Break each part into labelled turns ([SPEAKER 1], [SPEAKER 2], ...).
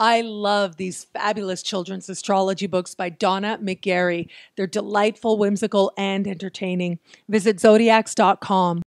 [SPEAKER 1] I love these fabulous children's astrology books by Donna McGarry. They're delightful, whimsical, and entertaining. Visit zodiacs.com.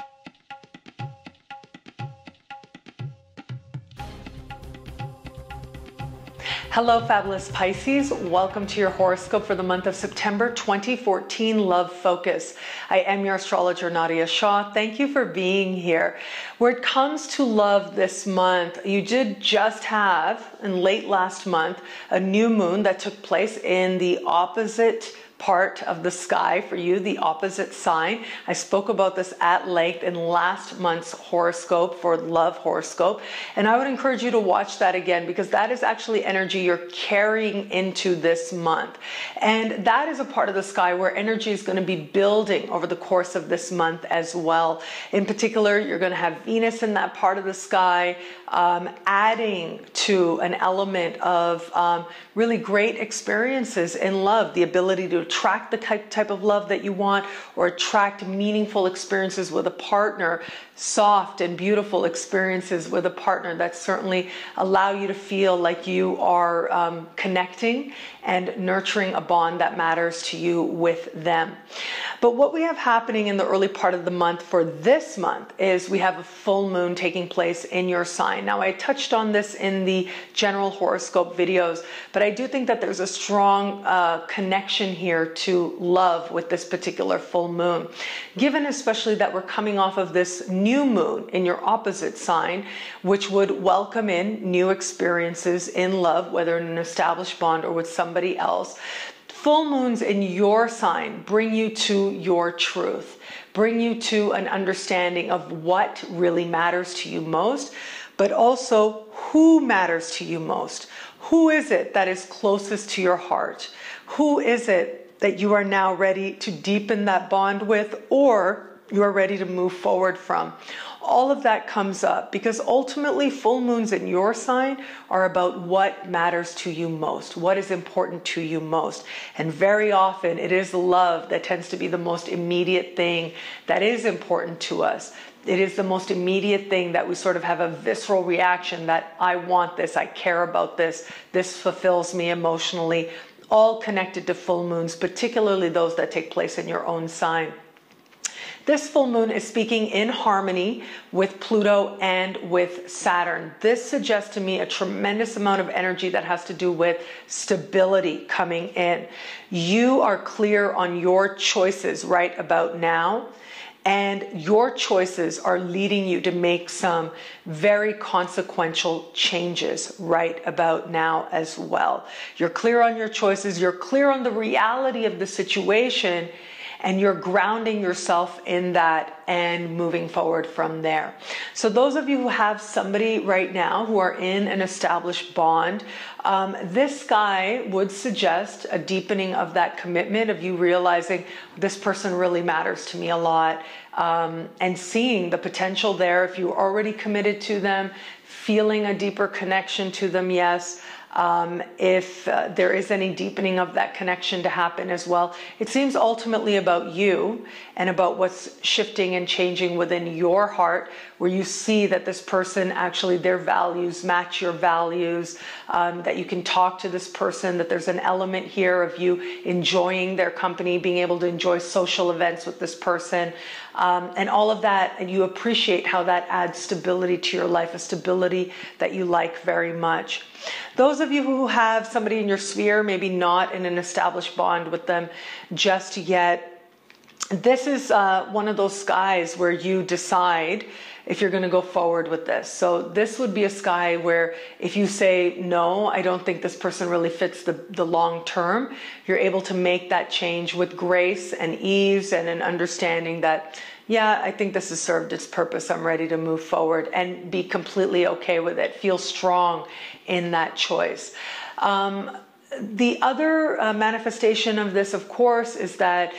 [SPEAKER 1] Hello, fabulous Pisces. Welcome to your horoscope for the month of September 2014, Love Focus. I am your astrologer, Nadiya Shah. Thank you for being here. Where it comes to love this month, you did just have, in late last month, a new moon that took place in the opposite part of the sky for you, the opposite sign. I spoke about this at length in last month's horoscope for Love Horoscope, and I would encourage you to watch that again because that is actually energy you're carrying into this month. And that is a part of the sky where energy is going to be building over the course of this month as well. In particular, you're going to have Venus in that part of the sky, adding to an element of really great experiences in love, the ability to attract the type of love that you want or attract meaningful experiences with a partner, soft and beautiful experiences with a partner that certainly allow you to feel like you are connecting and nurturing a bond that matters to you with them. But what we have happening in the early part of the month for this month is we have a full moon taking place in your sign. Now, I touched on this in the general horoscope videos, but I do think that there's a strong connection here to love with this particular full moon. Given especially that we're coming off of this new moon in your opposite sign, which would welcome in new experiences in love, whether in an established bond or with somebody else. Full moons in your sign bring you to your truth, bring you to an understanding of what really matters to you most, but also who matters to you most. Who is it that is closest to your heart? Who is it that you are now ready to deepen that bond with, or you are ready to move forward from? All of that comes up because ultimately full moons in your sign are about what matters to you most, what is important to you most. And very often it is love that tends to be the most immediate thing that is important to us. It is the most immediate thing that we sort of have a visceral reaction that I want this, I care about this, this fulfills me emotionally, all connected to full moons, particularly those that take place in your own sign. This full moon is speaking in harmony with Pluto and with Saturn. This suggests to me a tremendous amount of energy that has to do with stability coming in. You are clear on your choices right about now, and your choices are leading you to make some very consequential changes right about now as well. You're clear on your choices, you're clear on the reality of the situation, and you're grounding yourself in that and moving forward from there. So those of you who have somebody right now who are in an established bond, this sky would suggest a deepening of that commitment, of you realizing this person really matters to me a lot, and seeing the potential there if you're already committed to them, feeling a deeper connection to them, yes. If there is any deepening of that connection to happen as well. It seems ultimately about you and about what's shifting and changing within your heart, where you see that this person actually, their values match your values, that you can talk to this person, that there's an element here of you enjoying their company, being able to enjoy social events with this person, and all of that, and you appreciate how that adds stability to your life, a stability that you like very much. Those of you who have somebody in your sphere, maybe not in an established bond with them just yet, this is one of those skies where you decide if you're going to go forward with this. So this would be a sky where if you say, no, I don't think this person really fits the long term, you're able to make that change with grace and ease and an understanding that, yeah, I think this has served its purpose. I'm ready to move forward and be completely okay with it. Feel strong in that choice. The other manifestation of this, of course, is that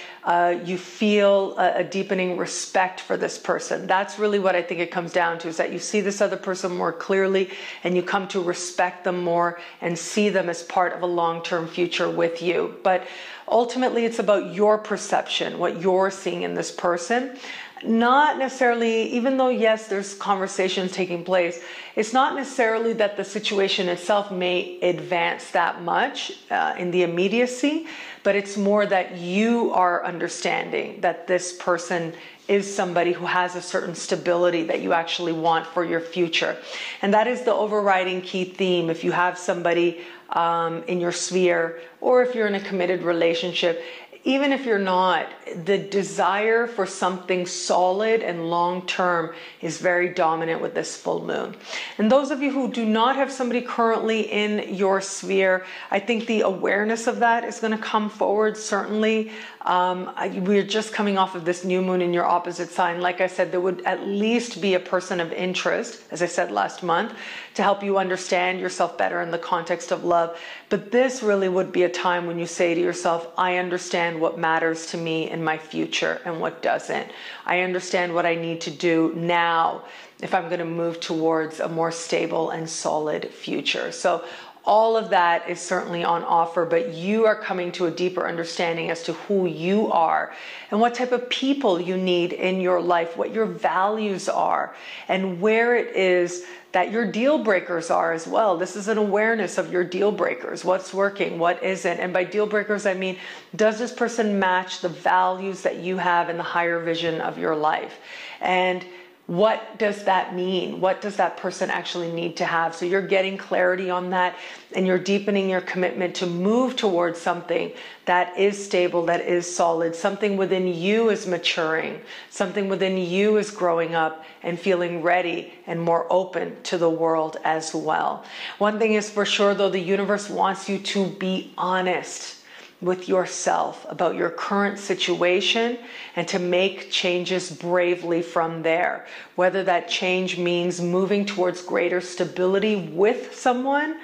[SPEAKER 1] you feel a deepening respect for this person. That's really what I think it comes down to, is that you see this other person more clearly and you come to respect them more and see them as part of a long-term future with you. But ultimately, it's about your perception, what you're seeing in this person. not necessarily, even though yes, there's conversations taking place, it's not necessarily that the situation itself may advance that much in the immediacy, but it's more that you are understanding that this person is somebody who has a certain stability that you actually want for your future. And that is the overriding key theme. If you have somebody in your sphere, or if you're in a committed relationship, even if you're not, the desire for something solid and long-term is very dominant with this full moon. And those of you who do not have somebody currently in your sphere, I think the awareness of that is going to come forward, certainly. We're just coming off of this new moon in your opposite sign. Like I said, there would at least be a person of interest, as I said last month, to help you understand yourself better in the context of love. But this really would be a time when you say to yourself, I understand what matters to me in my future and what doesn't. I understand what I need to do now if I'm going to move towards a more stable and solid future. So all of that is certainly on offer, but you are coming to a deeper understanding as to who you are and what type of people you need in your life, what your values are, and where it is that your deal breakers are as well. This is an awareness of your deal breakers, what's working, what isn't. And by deal breakers, I mean, does this person match the values that you have in the higher vision of your life? And what does that mean? What does that person actually need to have? So you're getting clarity on that, and you're deepening your commitment to move towards something that is stable, that is solid. Something within you is maturing. Something within you is growing up and feeling ready and more open to the world as well. One thing is for sure, though, the universe wants you to be honest with yourself about your current situation and to make changes bravely from there. Whether that change means moving towards greater stability with someone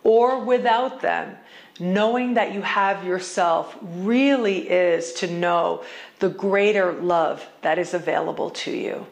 [SPEAKER 1] or without them. Knowing that you have yourself really is to know the greater love that is available to you.